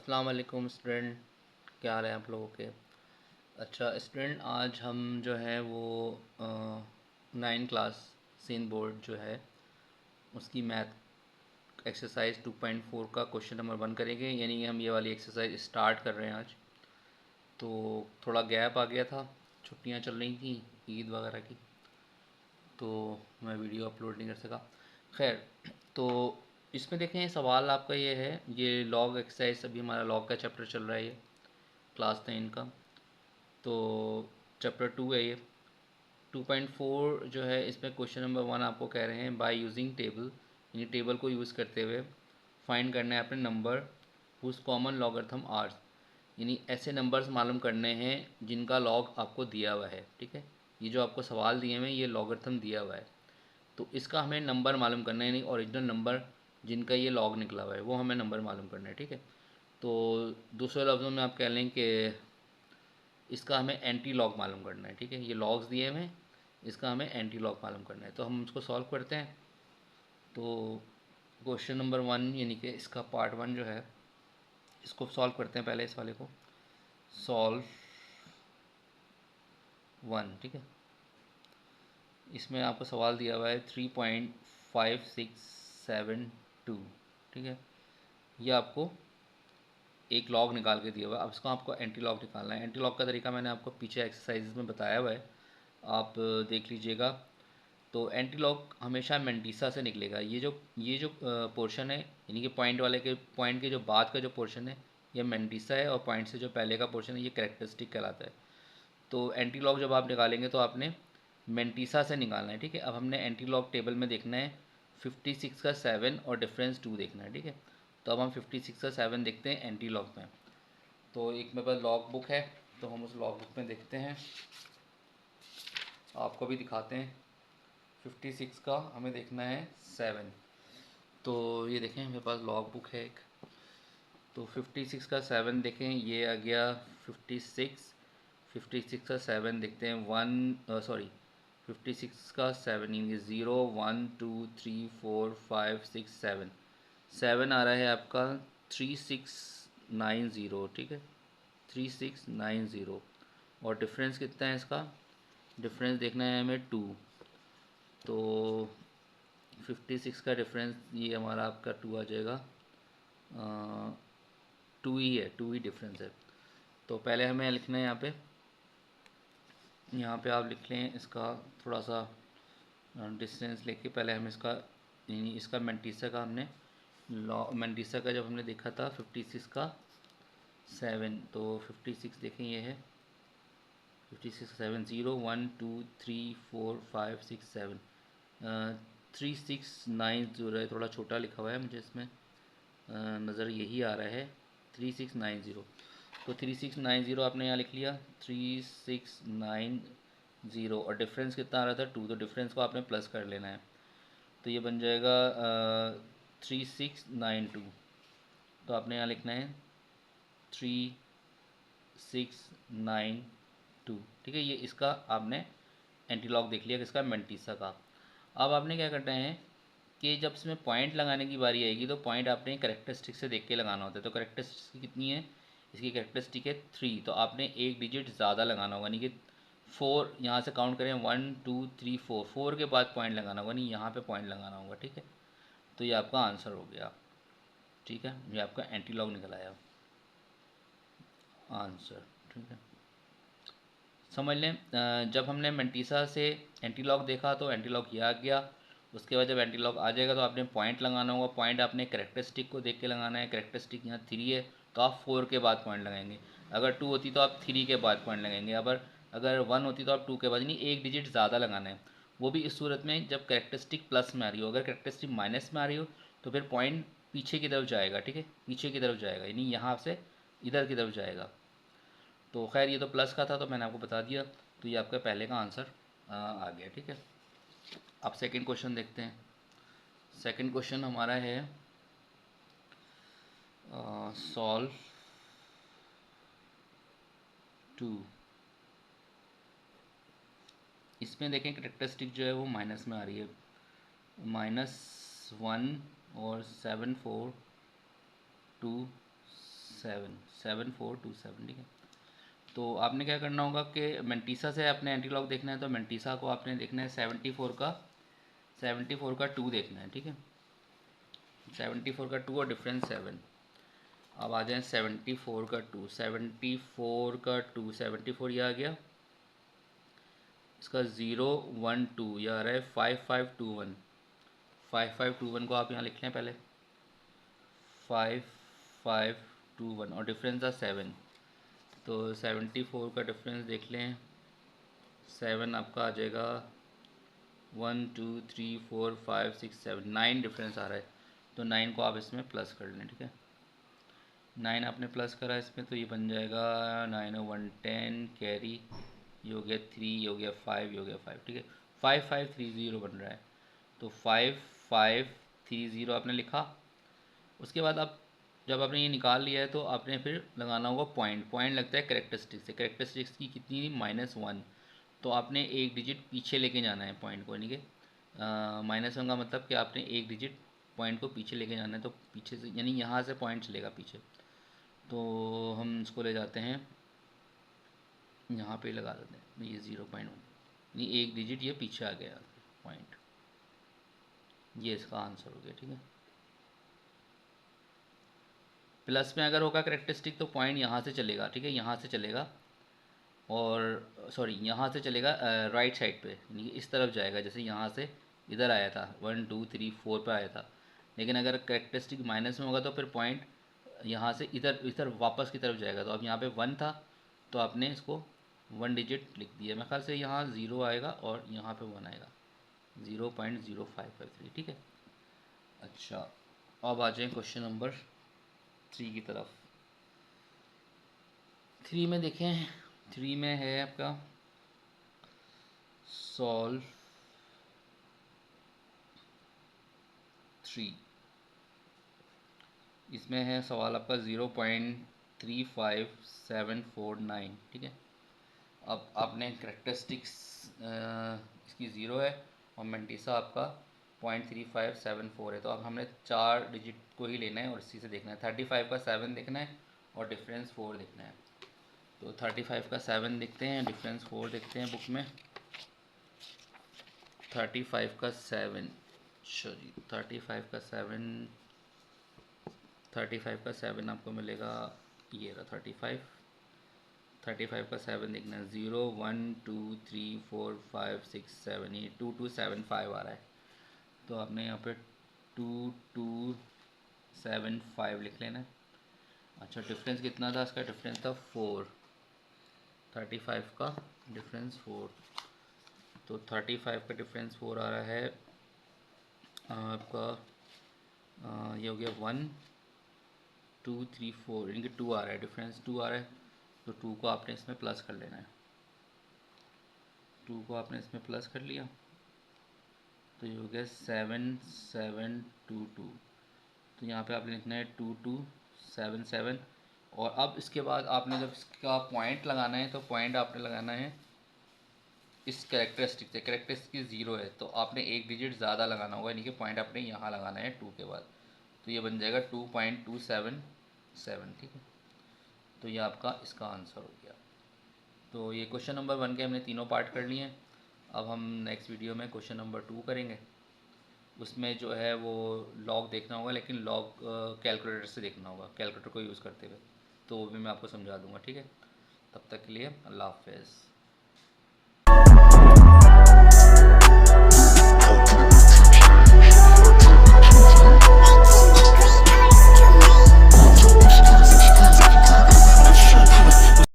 अस्सलाम वालेकुम स्टूडेंट, क्या हाल है आप लोगों के। अच्छा स्टूडेंट, आज हम जो है वो 9 क्लास सीन बोर्ड जो है उसकी मैथ एक्सरसाइज 2.4 का क्वेश्चन नंबर 1 करेंगे। यानी कि हम ये वाली एक्सरसाइज स्टार्ट कर रहे हैं आज। तो थोड़ा गैप आ गया था, छुट्टियां चल रही थी ईद वगैरह की, तो मैं वीडियो अपलोड नहीं कर सका। खैर, तो इसमें देखें सवाल आपका ये है, ये लॉग एक्सरसाइज, अभी हमारा लॉग का चैप्टर चल रहा है ये क्लास 10 का। तो चैप्टर 2 है ये। 2.4 जो है इसमें क्वेश्चन नंबर 1 आपको कह रहे हैं बाय यूजिंग टेबल, यानी टेबल को यूज़ करते हुए फाइंड करना है अपने number whose common logarithm are, यानी ऐसे नंबर्स मालूम करने हैं जिनका लॉग आपको दिया हुआ है। ठीक है, ये जो आपको सवाल दिए हुए हैं ये लॉगरिथम दिया हुआ है, तो इसका हमें नंबर मालूम करना है, यानी ओरिजिनल नंबर जिनका ये लॉग निकला हुआ है वो हमें नंबर मालूम करना है। ठीक है, तो दूसरे लफ्ज़ों में आप कह लें कि इसका हमें एंटी लॉग मालूम करना है। ठीक है, ये लॉग्स दिए हुए हैं, इसका हमें एंटी लॉग मालूम करना है, तो हम उसको सॉल्व करते हैं। तो क्वेश्चन नंबर 1 यानी कि इसका पार्ट 1 जो है इसको सॉल्व करते हैं। पहले इस वाले को सॉल्व 1। ठीक है, इसमें आपको सवाल दिया हुआ है 3.5672। ठीक है, ये आपको एक लॉग निकाल के दिया हुआ है। अब इसको आपको एंटी लॉग निकालना है। एंटी लॉग का तरीका मैंने आपको पीछे एक्सरसाइजेज में बताया हुआ है, आप देख लीजिएगा। तो एंटी लॉग हमेशा मेंटिसा से निकलेगा। ये जो पोर्शन है, यानी कि पॉइंट वाले के पॉइंट के जो बाद का जो पोर्शन है ये मेंटिसा है, और पॉइंट से जो पहले का पोर्शन है ये कैरेक्टरिस्टिक कहलाता है। तो एंटी लॉग जब आप निकालेंगे तो आपने मेंटिसा से निकालना है। ठीक है, अब हमने एंटी लॉग टेबल में देखना है 56 का 7 और डिफरेंस 2 देखना है। ठीक है, तो अब हम 56 का 7 देखते हैं एंटी लॉग में। तो एक मेरे पास लॉग बुक है, तो हम उस लॉग बुक में देखते हैं, आपको भी दिखाते हैं। 56 का हमें देखना है 7। तो ये देखें मेरे पास लॉग बुक है एक, तो 56 का 7 देखें, ये आ गया 56। 56 का 7 देखते हैं 56 का 7 यानी 0 1 2 3 4 5 6 7 7 आ रहा है आपका 3690। ठीक है, 3690। और डिफरेंस कितना है इसका, डिफरेंस देखना है हमें 2। तो 56 का डिफरेंस ये हमारा आपका 2 आ जाएगा। 2 ही है, 2 ही डिफरेंस है। तो पहले हमें लिखना है यहाँ पे आप लिख लें इसका थोड़ा सा डिस्टेंस लेके। पहले हम इसका यानी इसका मेंटिसा का हमने मेंटिसा का जब हमने देखा था 56 का 7, तो 56 देखें ये है 56 7 0 1 2 3 4 5 6 7 3690 है, थोड़ा छोटा लिखा हुआ है मुझे इसमें नज़र यही आ रहा है 3690। तो 3690 आपने यहाँ लिख लिया 3690, और डिफरेंस कितना आ रहा था 2, तो डिफरेंस को आपने प्लस कर लेना है। तो ये बन जाएगा 3692। तो आपने यहाँ लिखना है 3692। ठीक है, ये इसका आपने एंटीलॉग देख लिया किसका, मेंटिसा का। अब आपने क्या करना है कि जब इसमें पॉइंट लगाने की बारी आएगी तो पॉइंट आपने करेक्टरिस्टिक से देख के लगाना होता है। तो करेक्टरिस्टिक कितनी है, इसकी करेक्टरिस्टिक है 3, तो आपने एक डिजिट ज़्यादा लगाना होगा, यानी कि 4 यहाँ से काउंट करें 1 2 3 4, 4 के बाद पॉइंट लगाना होगा, नहीं यहाँ पे पॉइंट लगाना होगा। ठीक है, तो ये आपका आंसर हो गया। ठीक है, ये आपका एंटीलॉग निकल आया आंसर। ठीक है, समझ लें जब हमने मेंटिसा से एंटीलॉग देखा तो एंटीलॉग ये आ गया। उसके बाद जब एंटीलॉग आ जाएगा तो आपने पॉइंट लगाना होगा, पॉइंट आपने करेक्टरिस्टिक को देख के लगाना है। करेक्टरिस्टिक यहाँ 3 है तो आप 4 के बाद पॉइंट लगाएंगे, अगर 2 होती तो आप 3 के बाद पॉइंट लगाएंगे, अगर अगर 1 होती तो आप 2 के बाद, यानी एक डिजिट ज़्यादा लगाना है। वो भी इस सूरत में जब करेक्टरिस्टिक प्लस में आ रही हो, अगर करेक्टरिस्टिक माइनस में आ रही हो तो फिर पॉइंट पीछे की तरफ जाएगा। ठीक है, पीछे की तरफ जाएगा, यानी यहाँ से इधर की तरफ जाएगा। तो खैर ये तो प्लस का था तो मैंने आपको बता दिया, तो ये आपका पहले का आंसर आ गया। ठीक है, अब सेकंड क्वेश्चन देखते हैं। सेकंड क्वेश्चन हमारा है सॉल्व 2। इसमें देखें करेक्टरिस्टिक जो है वो माइनस में आ रही है, -1 और 7427 7427, ठीक है। तो आपने क्या करना होगा कि मेंटीसा से आपने एंटी लॉग देखना है, तो मेंटीसा को आपने देखना है 74 का 2 देखना है, ठीक है। 74 का 2 और डिफरेंस 7। अब आ जाए 74 का 2, 74 का 2, 74 ये आ गया, इसका 012 ये आ रहा है 5521। 5521 को आप यहाँ लिख लें पहले, 5521 और डिफरेंस था 7। तो 74 का डिफरेंस देख लें, 7 आपका आ जाएगा 1 2 3 4 5 6 7, 9 डिफरेंस आ रहा है। तो 9 को आप इसमें प्लस कर लें, ठीक है। 9 आपने प्लस करा इसमें, तो ये बन जाएगा 9 और 1 10, कैरी ये हो गया 3, ये हो गया 5, ये हो गया 5, ठीक है। 5530 बन रहा है। तो 5530 आपने लिखा। उसके बाद आप जब आपने ये निकाल लिया है तो आपने फिर लगाना होगा पॉइंट। पॉइंट लगता है करेक्टरिस्टिक्स से, करेक्टरिस्टिक्स की कितनी, -1। तो आपने एक डिजिट पीछे लेके जाना है पॉइंट को, ठीक है। -1 का मतलब कि आपने एक डिजिट पॉइंट को पीछे लेके जाना है, तो पीछे से यानी यहाँ से पॉइंट चलेगा पीछे। तो हम इसको ले जाते हैं, यहाँ पे लगा देते हैं ये 0.1, यानी एक डिजिट ये पीछे आ गया पॉइंट। ये इसका आंसर हो गया, ठीक है। प्लस में अगर होगा करेक्टरिस्टिक तो पॉइंट यहाँ से चलेगा, ठीक है, यहाँ से चलेगा, और सॉरी यहाँ से चलेगा राइट साइड पे, यानी कि इस तरफ जाएगा, जैसे यहाँ से इधर आया था 1 2 3 4 पे आया था। लेकिन अगर करेक्टरिस्टिक माइनस में होगा तो फिर पॉइंट यहाँ से इधर इधर वापस की तरफ जाएगा। तो अब यहाँ पे 1 था तो आपने इसको 1 डिजिट लिख दिया। मेरे ख्याल से यहाँ 0 आएगा और यहाँ पे 1 आएगा, 0.0553, ठीक है। अच्छा, अब आ जाए क्वेश्चन नंबर 3 की तरफ। 3 में देखें, 3 में है आपका सॉल्व 3। इसमें है सवाल आपका 0.35749, ठीक है। अब आपने करेक्टरिस्टिक्स इसकी 0 है और मेंटीसा आपका 0.3574 है। तो अब हमने 4 डिजिट को ही लेना है और इसी से देखना है। 35 का 7 देखना है और डिफरेंस 4 देखना है। तो 35 का 7 देखते हैं, डिफरेंस 4 देखते हैं बुक में। 35 का 7, जी 35 का 7, 35 का 7 आपको मिलेगा, ये रहा 35 का 7 देखना है। 0 1 2 3 4 5 6 7, ये 2275 आ रहा है। तो आपने यहाँ पे 2275 लिख लेना है। अच्छा, डिफरेंस कितना था इसका, डिफरेंस था 4, 35 का डिफरेंस 4। तो 35 का डिफरेंस 4 आ रहा है आपका, ये हो गया 1 2 3 4, यानी कि 2 आ रहा है, डिफरेंस 2 आ रहा है। तो 2 को आपने इसमें प्लस कर लेना है। 2 को आपने इसमें प्लस कर लिया तो ये हो गया 7722। तो यहाँ पे आपने लिखना है 2277। और अब इसके बाद आपने जब इसका पॉइंट लगाना है तो पॉइंट आपने लगाना है इस कैरेक्टरिस्टिक से। कैरेक्टरिस्टिक 0 है तो आपने एक डिजिट ज़्यादा लगाना होगा, यानी कि पॉइंट आपने यहाँ लगाना है 2 के बाद। तो ये बन जाएगा 2.277, ठीक है। तो ये आपका इसका आंसर हो गया। तो ये क्वेश्चन नंबर 1 के हमने तीनों पार्ट कर लिए हैं। अब हम नेक्स्ट वीडियो में क्वेश्चन नंबर 2 करेंगे। उसमें जो है वो लॉग देखना होगा, लेकिन लॉग कैलकुलेटर से देखना होगा, कैलकुलेटर को यूज़ करते हुए। तो वो भी मैं आपको समझा दूंगा, ठीक है। तब तक के लिए अल्लाह हाफ़िज़।